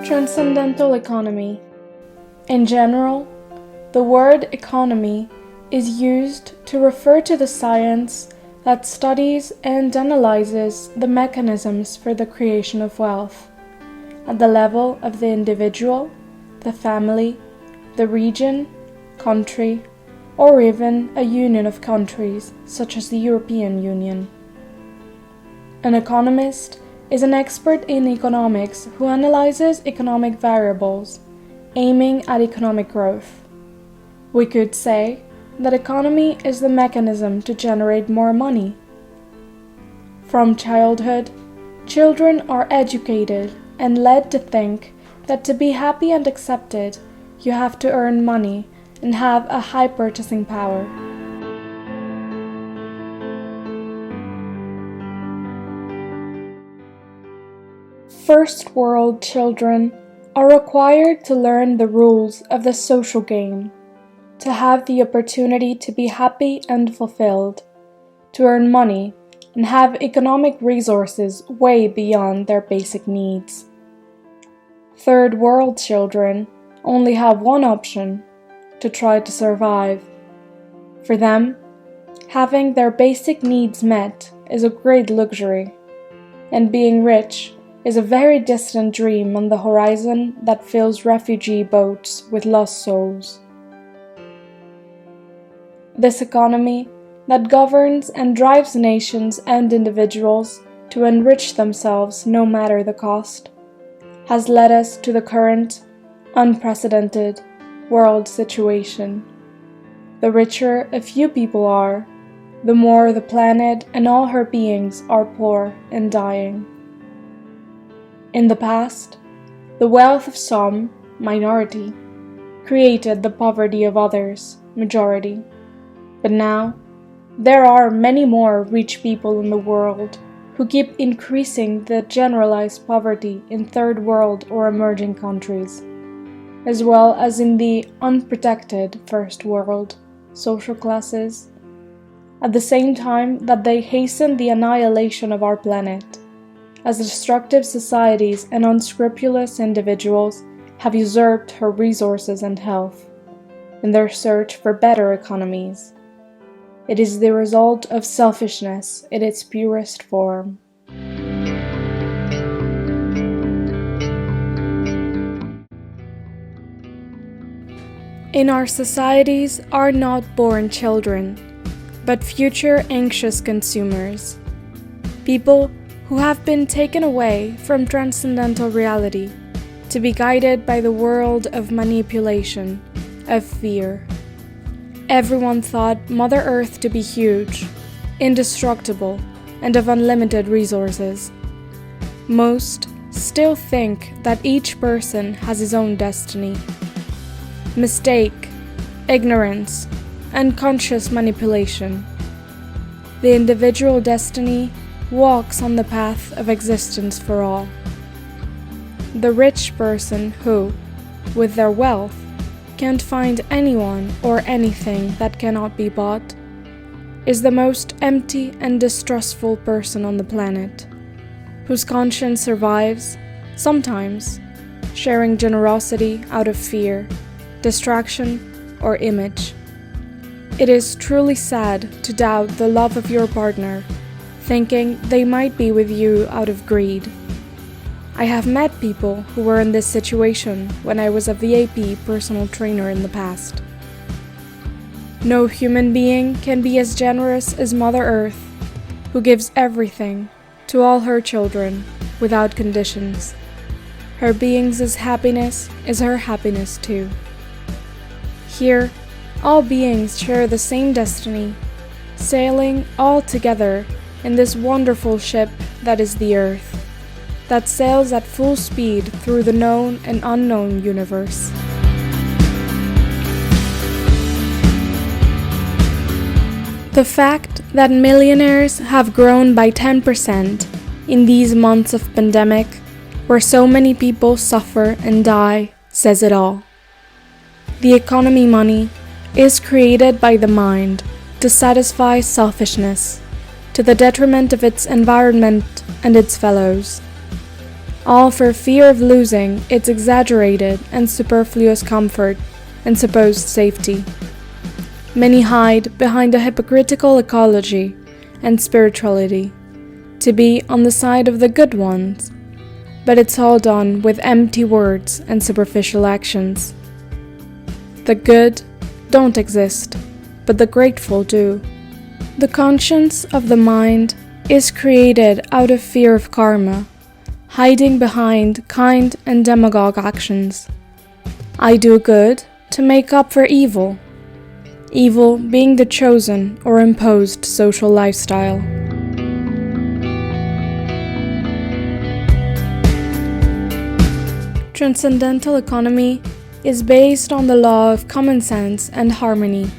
Transcendental economy. In general, the word economy is used to refer to the science that studies and analyzes the mechanisms for the creation of wealth at the level of the individual, the family, the region, country, or even a union of countries, such as the European Union. An economist is an expert in economics who analyzes economic variables, aiming at economic growth. We could say that economy is the mechanism to generate more money. From childhood, children are educated and led to think that to be happy and accepted, you have to earn money and have a high purchasing power. First world children are required to learn the rules of the social game, to have the opportunity to be happy and fulfilled, to earn money and have economic resources way beyond their basic needs. Third world children only have one option: to try to survive. For them, having their basic needs met is a great luxury, and being rich is a very distant dream on the horizon that fills refugee boats with lost souls. This economy that governs and drives nations and individuals to enrich themselves no matter the cost has led us to the current, unprecedented world situation. The richer a few people are, the more the planet and all her beings are poor and dying. In the past, the wealth of some, minority, created the poverty of others, majority. But now, there are many more rich people in the world who keep increasing the generalized poverty in third world or emerging countries, as well as in the unprotected first world social classes, at the same time that they hasten the annihilation of our planet, as destructive societies and unscrupulous individuals have usurped her resources and health in their search for better economies. It is the result of selfishness in its purest form. In our societies are not born children, but future anxious consumers, people who have been taken away from transcendental reality to be guided by the world of manipulation, of fear. Everyone thought Mother Earth to be huge, indestructible, and of unlimited resources. Most still think that each person has his own destiny. Mistake, ignorance, unconscious manipulation. The individual destiny walks on the path of existence for all. The rich person who, with their wealth, can't find anyone or anything that cannot be bought, is the most empty and distrustful person on the planet, whose conscience survives, sometimes, sharing generosity out of fear, distraction, or image. It is truly sad to doubt the love of your partner, thinking they might be with you out of greed. I have met people who were in this situation when I was a VIP personal trainer in the past. No human being can be as generous as Mother Earth, who gives everything to all her children without conditions. Her being's happiness is her happiness too. Here, all beings share the same destiny, sailing all together in this wonderful ship that is the Earth, that sails at full speed through the known and unknown universe. The fact that millionaires have grown by 10% in these months of pandemic, where so many people suffer and die, says it all. The economy money is created by the mind to satisfy selfishness, to the detriment of its environment and its fellows. all for fear of losing its exaggerated and superfluous comfort and supposed safety. Many hide behind a hypocritical ecology and spirituality, to be on the side of the good ones, but it's all done with empty words and superficial actions. The good don't exist, but the grateful do. The conscience of the mind is created out of fear of karma, hiding behind kind and demagogue actions. I do good to make up for evil, evil being the chosen or imposed social lifestyle. Transcendental economy is based on the law of common sense and harmony.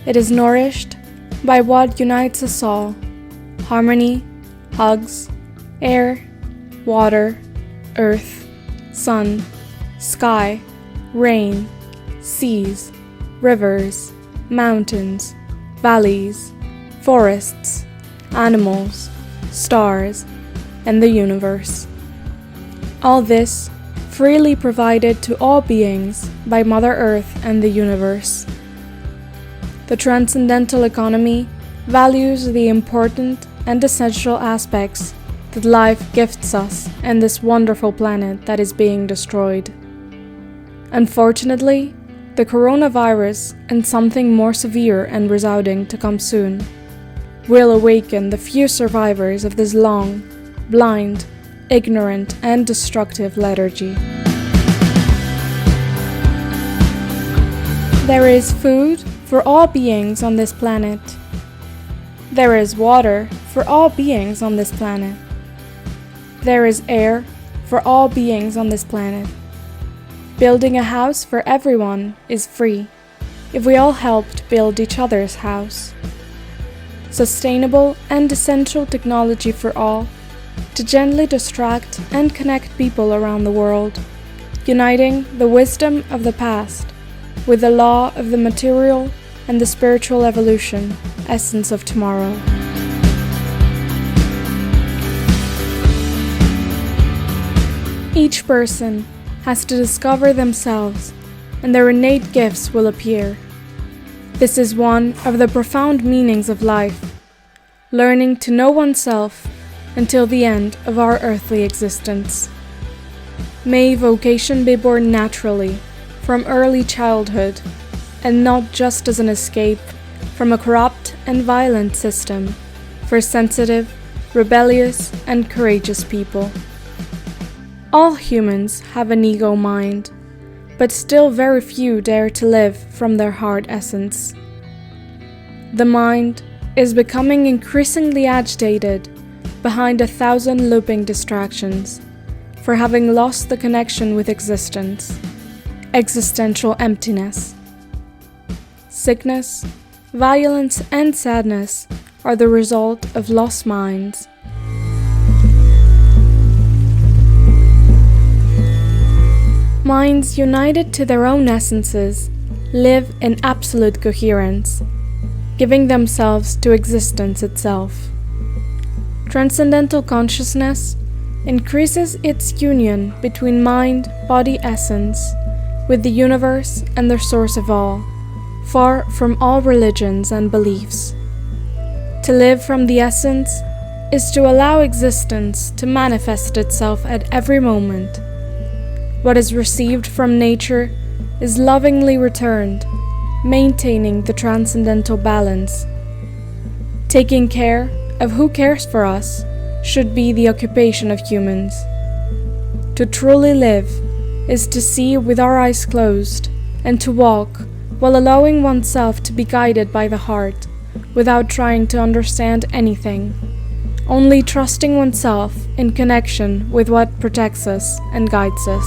It is nourished by what unites us all: harmony, hugs, air, water, earth, sun, sky, rain, seas, rivers, mountains, valleys, forests, animals, stars, and the universe. All this freely provided to all beings by Mother Earth and the universe. The Transcendental economy values the important and essential aspects that life gifts us and this wonderful planet that is being destroyed. Unfortunately, the coronavirus and something more severe and resounding to come soon will awaken the few survivors of this long, blind, ignorant, and destructive lethargy. There is food for all beings on this planet. There is water for all beings on this planet. There is air for all beings on this planet. Building a house for everyone is free, if we all helped build each other's house. Sustainable and essential technology for all, to gently distract and connect people around the world, uniting the wisdom of the past with the law of the material and the spiritual evolution, essence of tomorrow. Each person has to discover themselves, and their innate gifts will appear. This is one of the profound meanings of life, learning to know oneself until the end of our earthly existence. May vocation be born naturally, from early childhood, and not just as an escape from a corrupt and violent system for sensitive, rebellious, and courageous people. All humans have an ego mind, but still very few dare to live from their heart essence. The mind is becoming increasingly agitated behind 1,000 looping distractions, for having lost the connection with existence, existential emptiness. Sickness, violence, and sadness are the result of lost minds. Minds united to their own essences live in absolute coherence, giving themselves to existence itself. Transcendental consciousness increases its union between mind, body, essence, with the universe and the source of all, far from all religions and beliefs. To live from the essence is to allow existence to manifest itself at every moment. What is received from nature is lovingly returned, maintaining the transcendental balance. Taking care of who cares for us should be the occupation of humans. To truly live is to see with our eyes closed and to walk while allowing oneself to be guided by the heart without trying to understand anything, only trusting oneself in connection with what protects us and guides us.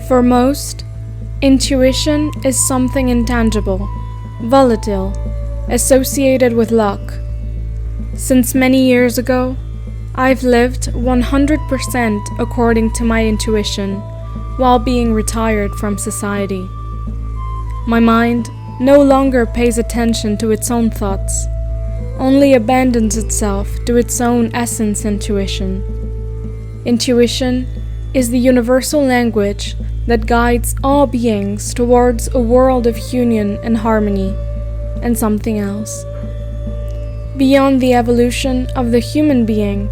For most, intuition is something intangible, volatile, associated with luck. Since many years ago, I've lived 100% according to my intuition while being retired from society. My mind no longer pays attention to its own thoughts, only abandons itself to its own essence intuition. Intuition is the universal language that guides all beings towards a world of union and harmony, and something else. Beyond the evolution of the human being,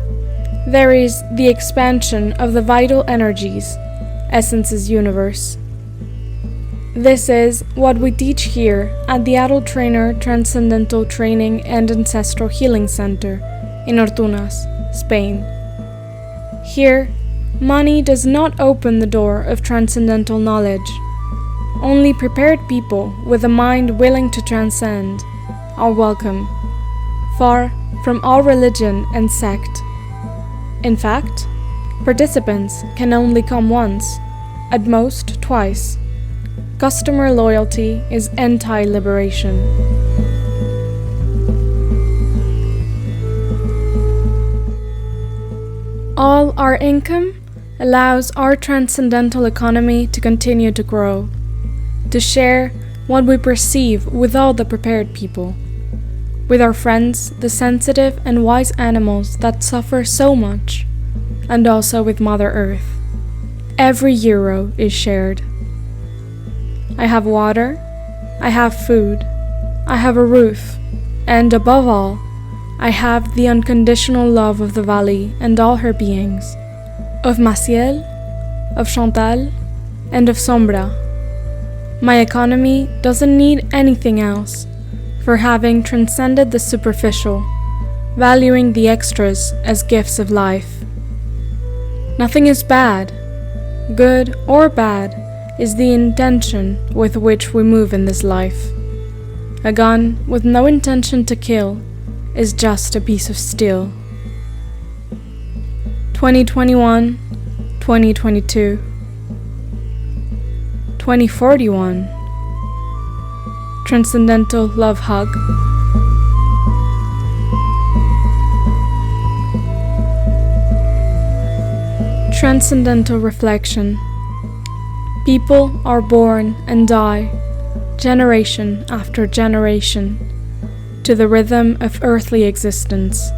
there is the expansion of the vital energies, Essence's universe. This is what we teach here at the AtelTrainer Transcendental Training and Ancestral Healing Center in Ortunas, Spain. Here, money does not open the door of transcendental knowledge. Only prepared people with a mind willing to transcend are welcome, far from all religion and sect. In fact, participants can only come once, at most twice. Customer loyalty is anti-liberation. All our income allows our transcendental economy to continue to grow, to share what we perceive with all the prepared people, with our friends, the sensitive and wise animals that suffer so much, and also with Mother Earth. Every euro is shared. I have water, I have food, I have a roof, and above all, I have the unconditional love of the valley and all her beings, of Maciel, of Chantal, and of Sombra. My economy doesn't need anything else, for having transcended the superficial, valuing the extras as gifts of life. Nothing is bad. Good or bad is the intention with which we move in this life. A gun with no intention to kill is just a piece of steel. 2021, 2022, 2041. Transcendental Love Hug. Transcendental Reflection. People are born and die, generation after generation, to the rhythm of earthly existence.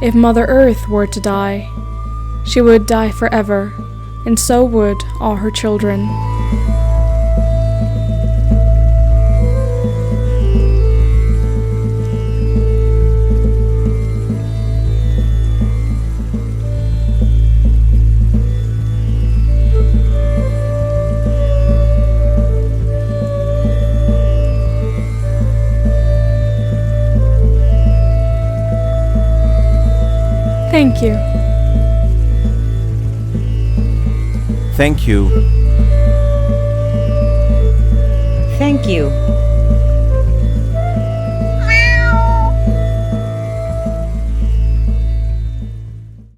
If Mother Earth were to die, she would die forever, and so would all her children. Thank you. Thank you. Thank you.